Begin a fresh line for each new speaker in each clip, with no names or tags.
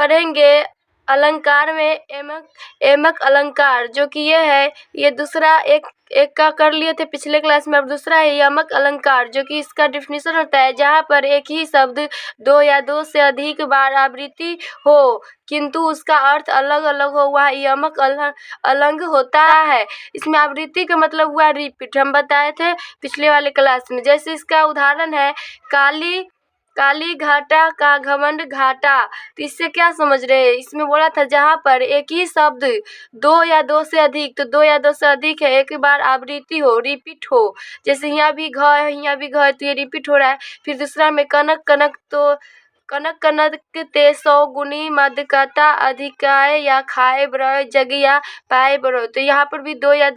पढ़ेंगे अलंकार में एमक अलंकार, जो कि ये है, ये दूसरा एक का कर लिए थे पिछले क्लास में। अब दूसरा है यमक अलंकार, जो कि इसका डेफिनेशन होता है जहाँ पर एक ही शब्द दो या दो से अधिक बार आवृत्ति हो किंतु उसका अर्थ अलग अलग हो, वह यमक अलंग होता है। इसमें आवृत्ति का मतलब हुआ रिपीट, हम बताए थे पिछले वाले क्लास में। जैसे इसका उदाहरण है काली घाटा का घमंड घाटा। तो इससे क्या समझ रहे हैं, इसमें बोला था जहाँ पर एक ही शब्द दो या दो से अधिक, तो दो या दो से अधिक है, एक बार आवृत्ति हो, रिपीट हो। जैसे यहाँ भी घ है, यहाँ भी घ है, तो ये रिपीट हो रहा है। फिर दूसरा में कनक कनक, तो कनक कनक ते सौ गुनी मदकता अधिकाय या खाए ब्रय जगिया पाए ब्रो। तो यहाँ पर भी दो या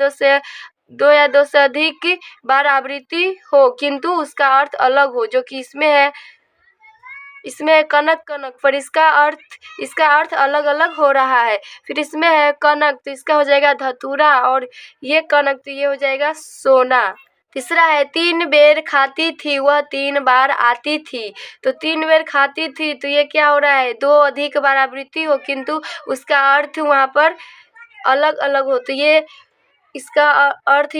दो से अधिक बार आवृत्ति हो किंतु उसका अर्थ अलग हो, जो कि इसमें कनक कनक, पर इसका अर्थ अलग अलग हो रहा है। फिर इसमें है कनक, तो इसका हो जाएगा धतूरा, और ये कनक तो ये हो जाएगा सोना। तीसरा है 3 बेर खाती थी वह 3 बार आती थी। तो 3 बेर खाती थी, तो ये क्या हो रहा है, दो अधिक बार आवृत्ति हो किंतु उसका अर्थ वहाँ पर अलग अलग हो, तो ये इसका अर्थ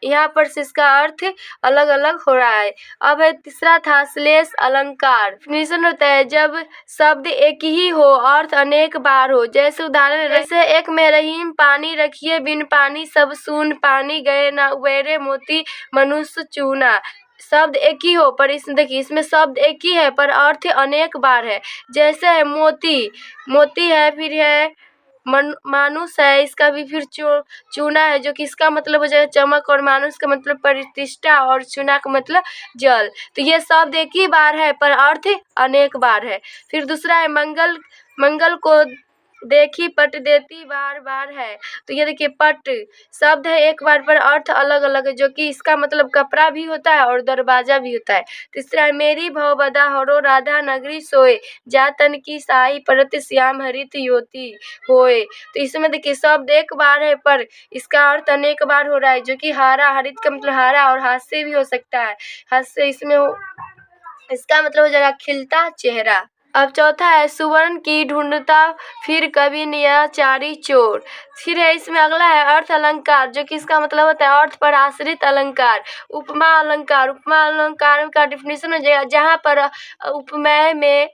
यहाँ पर से इसका अर्थ अलग अलग हो रहा है। अब है तीसरा था श्लेष अलंकार। डेफिनेशन होता है जब शब्द एक ही हो अर्थ अनेक बार हो। जैसे उदाहरण, जैसे एक में रहीम पानी रखिए बिन पानी सब सून, पानी गए ना वेरे मोती मनुष्य चूना। शब्द एक ही हो पर इसमें देखिए, इसमें शब्द एक ही है पर अर्थ अनेक बार है। जैसे है मोती है, फिर है मानुष है, इसका भी फिर चूना है, जो कि इसका मतलब हो जाएगा चमक, और मानुष का मतलब प्रतिष्ठा, और चूना का मतलब जल। तो ये शब्द एक ही बार है पर अर्थ अनेक बार है। फिर दूसरा है मंगल को देखी पट देती बार बार है। तो ये देखिए पट शब्द है एक बार पर अर्थ अलग अलग है, जो कि इसका मतलब कपड़ा भी होता है और दरवाजा भी होता है। तीसरा है मेरी भव बदा हरो राधा नगरी सोए, जा तन की साई परत श्याम हरित योति होए। तो इसमें देखिए शब्द एक बार है पर इसका अर्थ अनेक बार हो रहा है, जो कि हरा, हरित का मतलब हरा, और हास्य भी हो सकता है, हास्य इसमें इसका मतलब हो जाएगा खिलता चेहरा। अब चौथा है सुवर्ण की ढूंढता फिर कभी नियाचारी चोर। फिर है इसमें अगला है अर्थ अलंकार, जो कि इसका मतलब होता है अर्थ पर आश्रित अलंकार। उपमा अलंकार का डेफिनेशन हो जाएगा जहाँ पर उपमेय में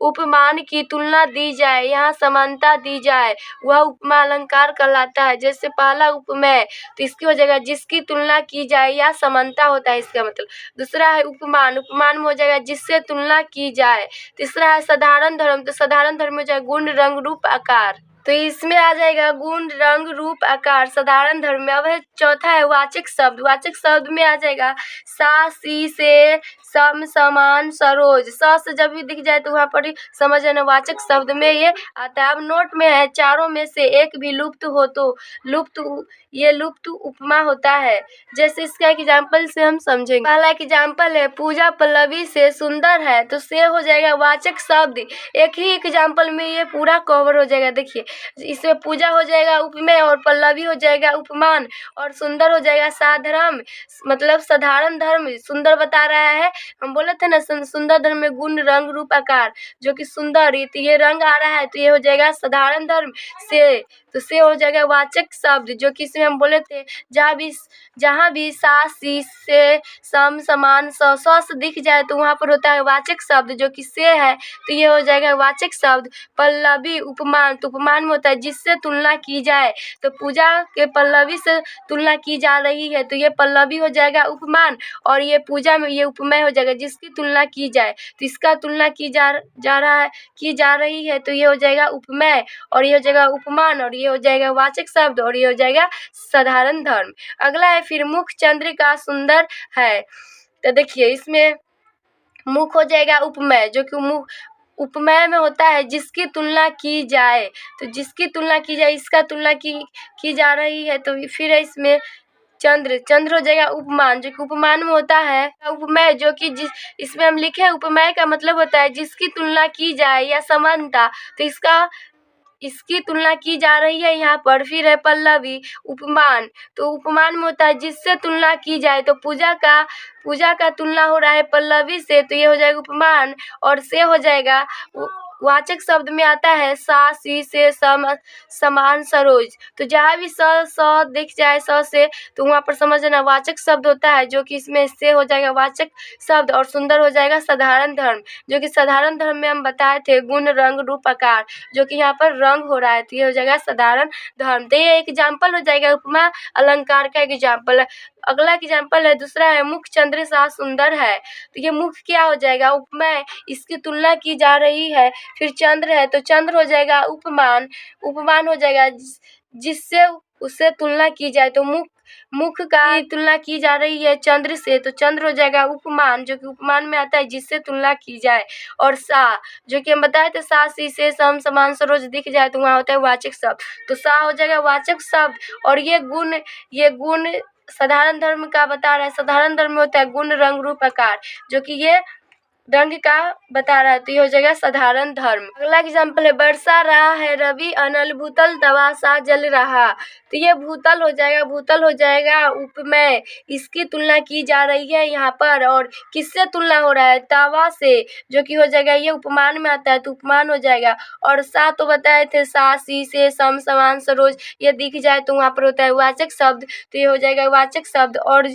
उपमान की तुलना दी जाए, यहाँ समानता दी जाए, वह उपमा अलंकार कहलाता है। जैसे पहला उपमेय, तो इसकी हो जाएगा जिसकी तुलना की जाए या समानता होता है इसका मतलब। दूसरा है उपमान में हो जाएगा जिससे तुलना की जाए। तीसरा है साधारण धर्म, तो साधारण धर्म में हो जाएगा गुण रंग रूप आकार, तो इसमें आ जाएगा गुण रंग रूप आकार साधारण धर्म में। अब है चौथा है वाचक शब्द में आ जाएगा सा सी से सम समान सरोज। स से जब भी दिख जाए तो वहाँ पर समझ लेना वाचक शब्द में ये आता है। अब नोट में है चारों में से एक भी लुप्त हो तो लुप्त उपमा होता है। जैसे इसका एग्जाम्पल से हम समझेंगे। पहला एग्जाम्पल है पूजा पल्लवी से सुंदर है, तो से हो जाएगा वाचक शब्द। एक ही एग्जाम्पल में ये पूरा कवर हो जाएगा। देखिए इसमें पूजा हो जाएगा उपमेय, और पल्लवी हो जाएगा उपमान, और सुंदर हो जाएगा साधारण, मतलब साधारण धर्म सुंदर बता रहा है। हम बोले थे ना सुंदर धर्म में गुण रंग रूप आकार, जो कि सुंदर ये रंग आ रहा है तो ये हो जाएगा साधारण धर्म से। तो से हो जाएगा वाचक शब्द, जो कि इसमें हम बोले थे जहाँ भी सा सी से सम समान स से दिख जाए तो वहाँ पर होता है वाचक शब्द, जो कि से है तो ये हो जाएगा वाचक शब्द। पल्लवी उपमान, तो उपमान में होता है जिससे तुलना की जाए, तो पूजा के पल्लवी से तुलना की जा रही है तो ये पल्लवी हो जाएगा उपमान, और ये पूजा में ये उपमेय हो जाएगा जिसकी तुलना की जाए, तो इसका तुलना की जा रही है तो ये हो जाएगा उपमेय, और ये हो जाएगा उपमान, और ये हो जाएगा वाचक शब्द, और ये हो जाएगा साधारण धर्म। अगला है फिर मुख चंद्रिका सुंदर है। तो देखिए इसमें मुख हो जाएगा उपमेय, जो कि मुख उपमेय में होता है जिसकी तुलना की जाए, तो जिसकी तुलना की जाए इसका तुलना की जा रही है, तो फिर है इसमें चंद्र हो जाएगा उपमान, जो कि उपमान में होता है उपमेय, जो कि इसमें हम लिखे हैं उपमेय का मतलब होता है जिसकी तुलना की जाए या समानता, तो इसकी तुलना की जा रही है यहाँ पर। फिर है पल्लवी उपमान, तो उपमान में होता है जिससे तुलना की जाए, तो पूजा का तुलना हो रहा है पल्लवी से तो ये हो जाएगा उपमान, और से हो जाएगा वाचक शब्द में आता है सा सी से समान सरोज। तो जहाँ भी स दिख जाए स से तो वहाँ पर समझना वाचक शब्द होता है, जो कि इसमें से हो जाएगा वाचक शब्द और सुंदर हो जाएगा साधारण धर्म, जो कि साधारण धर्म में हम बताए थे गुण रंग रूप आकार, जो कि यहाँ पर रंग हो रहा है तो ये हो जाएगा साधारण धर्म। तो ये एग्जाम्पल हो जाएगा उपमा अलंकार का एग्जाम्पल। अगला एग्जाम्पल है, दूसरा है मुख चंद्र सा सुंदर है। तो ये मुख क्या हो जाएगा, उपमा, इसकी तुलना की जा रही है। फिर चंद्र है तो चंद्र हो जाएगा उपमान, उपमान हो जाएगा जिससे उससे तुलना की जाए। तो मुख का तुलना की जा रही है चंद्र से, तो चंद्र हो जाएगा उपमान, जो कि उपमान में आता है जिससे तुलना की जाए। और सा, जो कि हम बताए थे सा सी से सम समान सरोज दिख जाए तो वहाँ होता है वाचक शब्द, तो सा हो जाएगा वाचक शब्द। और ये गुण साधारण धर्म का बता रहा है। साधारण धर्म में होता है गुण रंग रूप आकार, जो कि ये रंग का बता रहा है तो ये हो जाएगा साधारण धर्म। अगला एग्जाम्पल है, बरसा रहा है रवि अनल भूतल तवा सा जल रहा। तो ये भूतल हो जाएगा, भूतल हो जाएगा उपमेय, इसकी तुलना की जा रही है यहाँ पर। और किससे तुलना हो रहा है, तवा से, जो कि हो जाएगा ये उपमान में आता है तो उपमान हो जाएगा। और सा तो बताए थे सा सी से सम समान सरोज, ये दिख जाए तो वहाँ पर होता है वाचक शब्द, तो ये हो जाएगा वाचक शब्द। और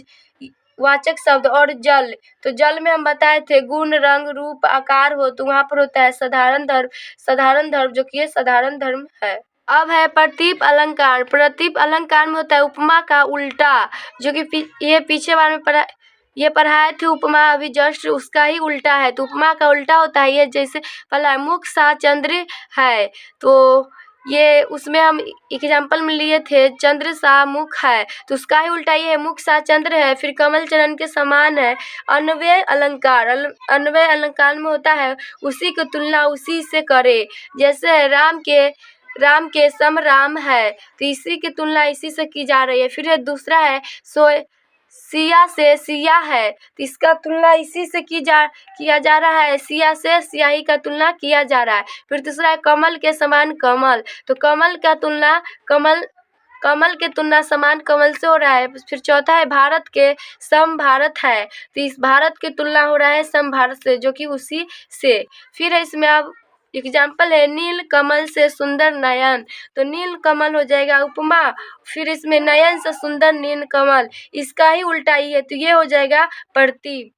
वाचक शब्द। और जल, तो जल में हम बताए थे गुण रंग रूप आकार हो तो वहाँ पर होता है साधारण धर्म, साधारण धर्म, जो कि ये साधारण धर्म है। अब है प्रतीप अलंकार। प्रतीप अलंकार में होता है उपमा का उल्टा, जो कि ये पीछे बार में पढ़ाए थे उपमा, अभी जस्ट उसका ही उल्टा है। तो उपमा का उल्टा होता है ये, जैसे पहला मुख सा चंद्र है, तो ये उसमें हम एग्जाम्पल में लिए थे चंद्र सा मुख है, तो उसका ही उल्टा ये है मुख सा चंद्र है। फिर कमल चरण के समान है। अन्वय अलंकार, अन्वय अलंकार में होता है उसी की तुलना उसी से करे, जैसे राम के सम राम है तो इसी की तुलना इसी से की जा रही है। फिर दूसरा है सिया से सिया है तो इसका तुलना इसी से किया जा रहा है, सिया से सियाही का तुलना किया जा रहा है। फिर तीसरा है कमल के समान कमल, तो कमल के तुलना समान कमल से हो रहा है। फिर चौथा है भारत के सम भारत है, तो इस भारत की तुलना हो रहा है सम भारत से, जो कि उसी से। फिर है इसमें अब एग्जाम्पल है नील कमल से सुंदर नयन, तो नील कमल हो जाएगा उपमा। फिर इसमें नयन से सुंदर नील कमल, इसका ही उल्टा ही है तो ये हो जाएगा प्रतीप।